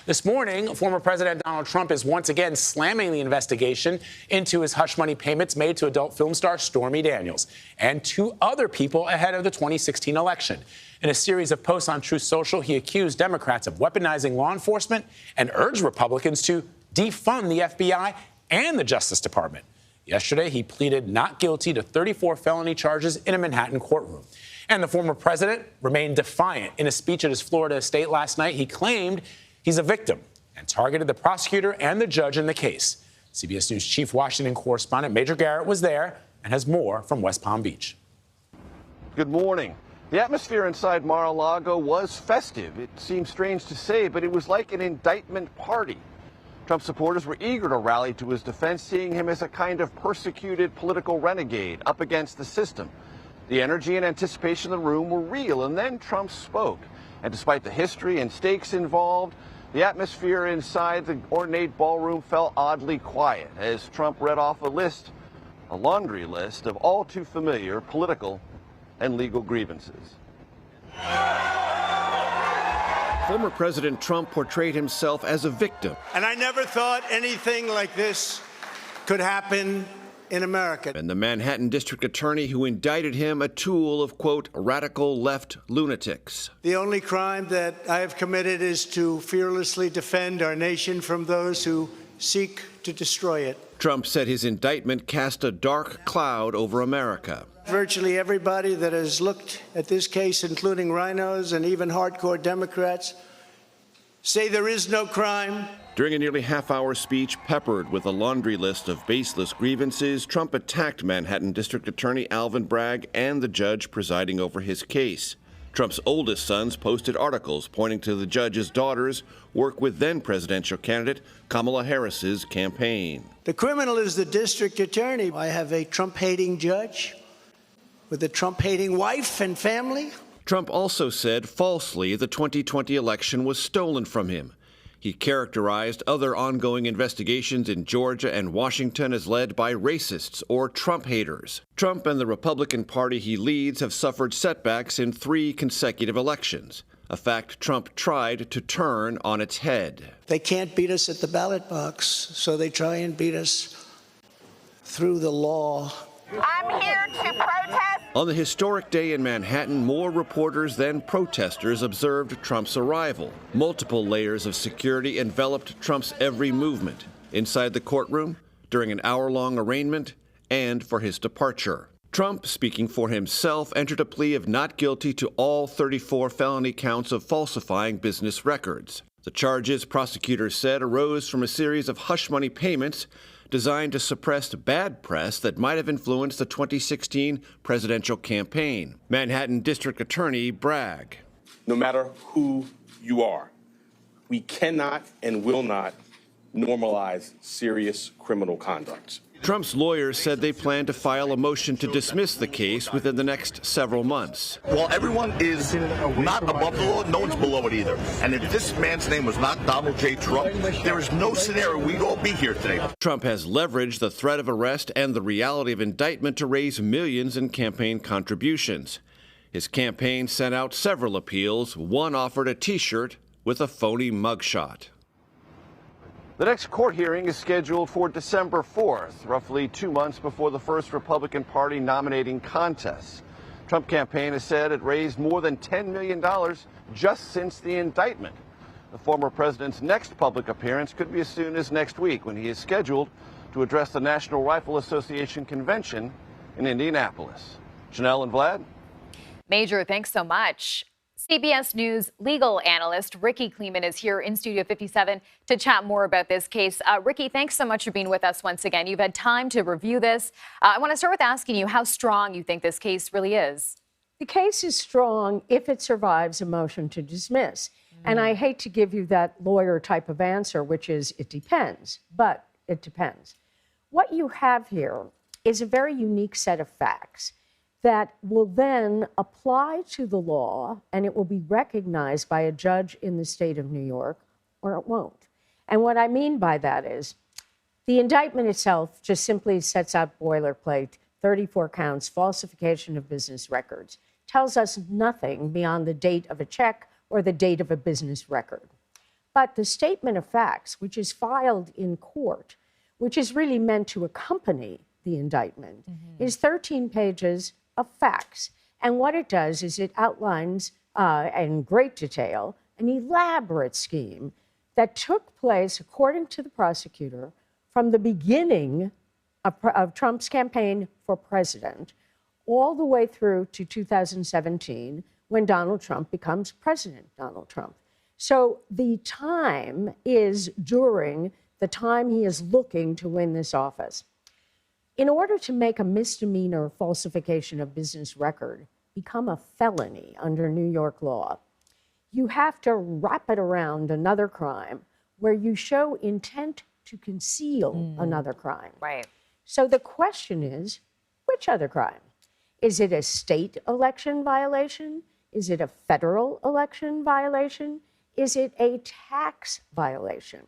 This morning, former President Donald Trump is once again slamming the investigation into his hush money payments made to adult film star Stormy Daniels and two other people ahead of the 2016 election. In a series of posts on Truth Social, he accused Democrats of weaponizing law enforcement and urged Republicans to defund the FBI and the Justice Department. Yesterday, he pleaded not guilty to 34 felony charges in a Manhattan courtroom. And the former president remained defiant. In a speech at his Florida estate last night, he claimed he's a victim and targeted the prosecutor and the judge in the case. CBS News chief Washington correspondent Major Garrett was there and has more from West Palm Beach. Good morning. The atmosphere inside Mar-a-Lago was festive. It seems strange to say, but it was like an indictment party. Trump supporters were eager to rally to his defense, seeing him as a kind of persecuted political renegade up against the system. The energy and anticipation in the room were real, and then Trump spoke. And despite the history and stakes involved, the atmosphere inside the ornate ballroom felt oddly quiet as Trump read off a laundry list of all too familiar political and legal grievances. Former President Trump portrayed himself as a victim. And I never thought anything like this could happen in America. And the Manhattan district attorney who indicted him a tool of, quote, radical left lunatics. The only crime that I have committed is to fearlessly defend our nation from those who seek to destroy it. Trump said his indictment cast a dark cloud over America. Virtually everybody that has looked at this case, including rhinos and even hardcore Democrats, say there is no crime. During a nearly half-hour speech peppered with a laundry list of baseless grievances, Trump attacked Manhattan District Attorney Alvin Bragg and the judge presiding over his case. Trump's oldest sons posted articles pointing to the judge's daughters work with then-presidential candidate Kamala Harris's campaign. The criminal is the district attorney. I have a Trump-hating judge with a Trump-hating wife and family. Trump also said falsely the 2020 election was stolen from him. He characterized other ongoing investigations in Georgia and Washington as led by racists or Trump haters. Trump and the Republican Party he leads have suffered setbacks in 3 consecutive elections, a fact Trump tried to turn on its head. They can't beat us at the ballot box, so they try and beat us through the law. I'm here to protest. On the historic day in Manhattan, more reporters than protesters observed Trump's arrival. Multiple layers of security enveloped Trump's every movement, inside the courtroom, during an hour-long arraignment, and for his departure. Trump, speaking for himself, entered a plea of not guilty to all 34 felony counts of falsifying business records. The charges, prosecutors said, arose from a series of hush money payments designed to suppress bad press that might have influenced the 2016 presidential campaign. Manhattan District Attorney Bragg. No matter who you are, we cannot and will not normalize serious criminal conduct. Trump's lawyers said they plan to file a motion to dismiss the case within the next several months. Well, everyone is not above the law, no one's below it either. And if this man's name was not Donald J. Trump, there is no scenario we'd all be here today. Trump has leveraged the threat of arrest and the reality of indictment to raise millions in campaign contributions. His campaign sent out several appeals. One offered a T-shirt with a phony mugshot. The next court hearing is scheduled for December 4th, roughly 2 months before the first Republican Party nominating contest. Trump campaign has said it raised more than $10 million just since the indictment. The former president's next public appearance could be as soon as next week, when he is scheduled to address the National Rifle Association convention in Indianapolis. Janelle and Vlad? Major, thanks so much. CBS News legal analyst Rikki Klieman is here in Studio 57 to chat more about this case. Rikki, thanks so much for being with us once again. You've had time to review this. I want to start with asking you how strong you think this case really is. The case is strong if it survives a motion to dismiss. And I hate to give you that lawyer type of answer, which is it depends, but it depends. What you have here is a very unique set of facts that will then apply to the law, and it will be recognized by a judge in the state of New York, or it won't. And what I mean by that is the indictment itself just simply sets out boilerplate, 34 counts, falsification of business records, tells us nothing beyond the date of a check or the date of a business record. But the statement of facts, which is filed in court, which is really meant to accompany the indictment, is 13 pages of facts. And what it does is it outlines in great detail an elaborate scheme that took place, according to the prosecutor, from the beginning of Trump's campaign for president all the way through to 2017, when Donald Trump becomes President Donald Trump. So the time is during the time he is looking to win this office. In order to make a misdemeanor falsification of business record become a felony under New York law, you have to wrap it around another crime where you show intent to conceal another crime. Right. So the question is, which other crime? Is it a state election violation? Is it a federal election violation? Is it a tax violation?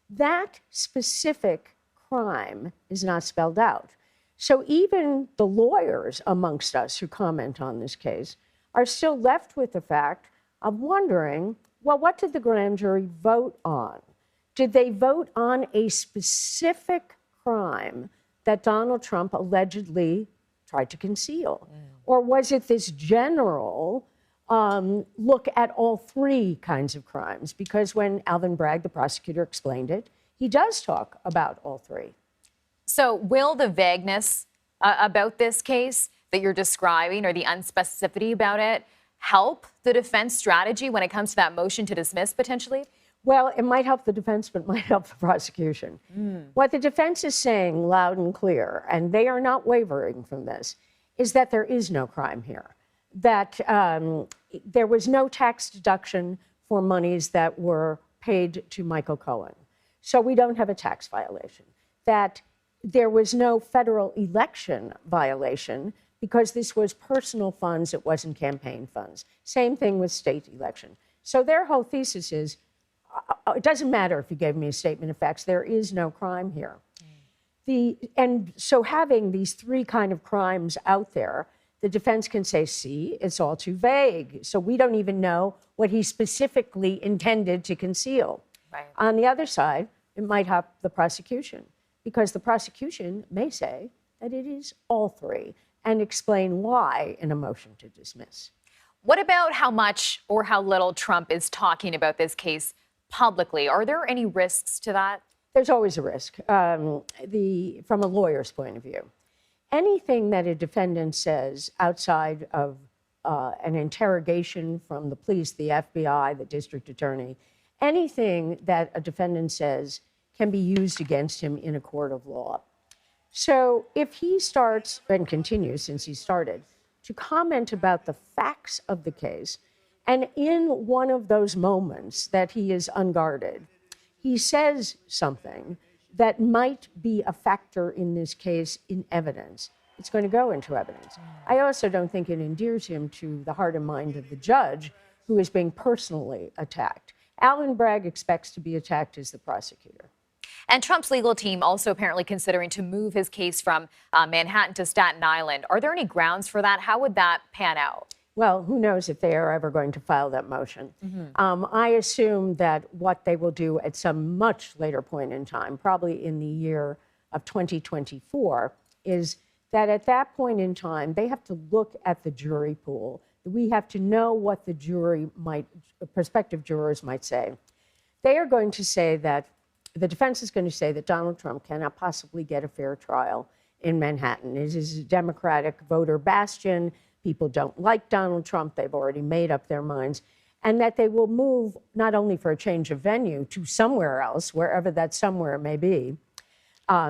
That specific crime is not spelled out. So even the lawyers amongst us who comment on this case are still left with the fact of wondering, well, what did the grand jury vote on? Did they vote on a specific crime that Donald Trump allegedly tried to conceal? Or was it this general look at all three kinds of crimes? Because when Alvin Bragg, the prosecutor, explained it, he does talk about all three. So will the vagueness about this case that you're describing, or the unspecificity about it, help the defense strategy when it comes to that motion to dismiss potentially? Well, it might help the defense, but it might help the prosecution. What the defense is saying loud and clear, and they are not wavering from this, is that there is no crime here, that there was no tax deduction for monies that were paid to Michael Cohen. So we don't have a tax violation. That there was no federal election violation because this was personal funds, it wasn't campaign funds. Same thing with state election. So their whole thesis is, it doesn't matter if you gave me a statement of facts, there is no crime here. And so having these three kind of crimes out there, the defense can say, see, it's all too vague. So we don't even know what he specifically intended to conceal. Right. On the other side, it might help the prosecution, because the prosecution may say that it is all three and explain why in a motion to dismiss. What about how much or how little Trump is talking about this case publicly? Are there any risks to that? There's always a risk from a lawyer's point of view. Anything that a defendant says outside of an interrogation from the police, the FBI, the district attorney, anything that a defendant says can be used against him in a court of law. So if he starts, and continues since he started, to comment about the facts of the case, and in one of those moments that he is unguarded, he says something that might be a factor in this case in evidence, it's going to go into evidence. I also don't think it endears him to the heart and mind of the judge who is being personally attacked. Alvin Bragg expects to be attacked as the prosecutor. And Trump's legal team also apparently considering to move his case from Manhattan to Staten Island. Are there any grounds for that? How would that pan out? Well, who knows if they are ever going to file that motion. I assume that what they will do at some much later point in time, probably in the year of 2024, is that at that point in time, they have to look at the jury pool. We have to know what the jury might, prospective jurors might say. They are going to say that, the defense is going to say that Donald Trump cannot possibly get a fair trial in Manhattan. It is a Democratic voter bastion. People don't like Donald Trump. They've already made up their minds. And that they will move not only for a change of venue to somewhere else, wherever that somewhere may be.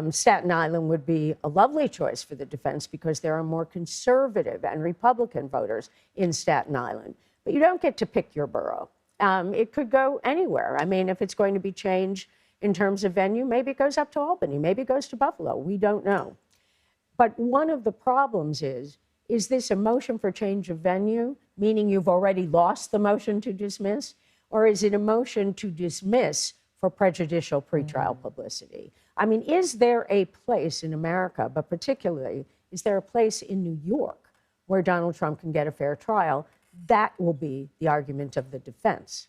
Staten Island would be a lovely choice for the defense because there are more conservative and Republican voters in Staten Island. But you don't get to pick your borough. It could go anywhere. I mean, if it's going to be changed in terms of venue, maybe it goes up to Albany, maybe it goes to Buffalo. We don't know. But one of the problems is this a motion for change of venue, meaning you've already lost the motion to dismiss? Or is it a motion to dismiss for prejudicial pretrial publicity? I mean, is there a place in America, but particularly, is there a place in New York where Donald Trump can get a fair trial? That will be the argument of the defense.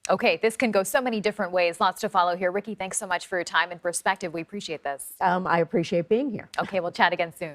Okay, this can go so many different ways. Lots to follow here. Rikki, thanks so much for your time and perspective. We appreciate this. I appreciate being here. Okay, we'll chat again soon.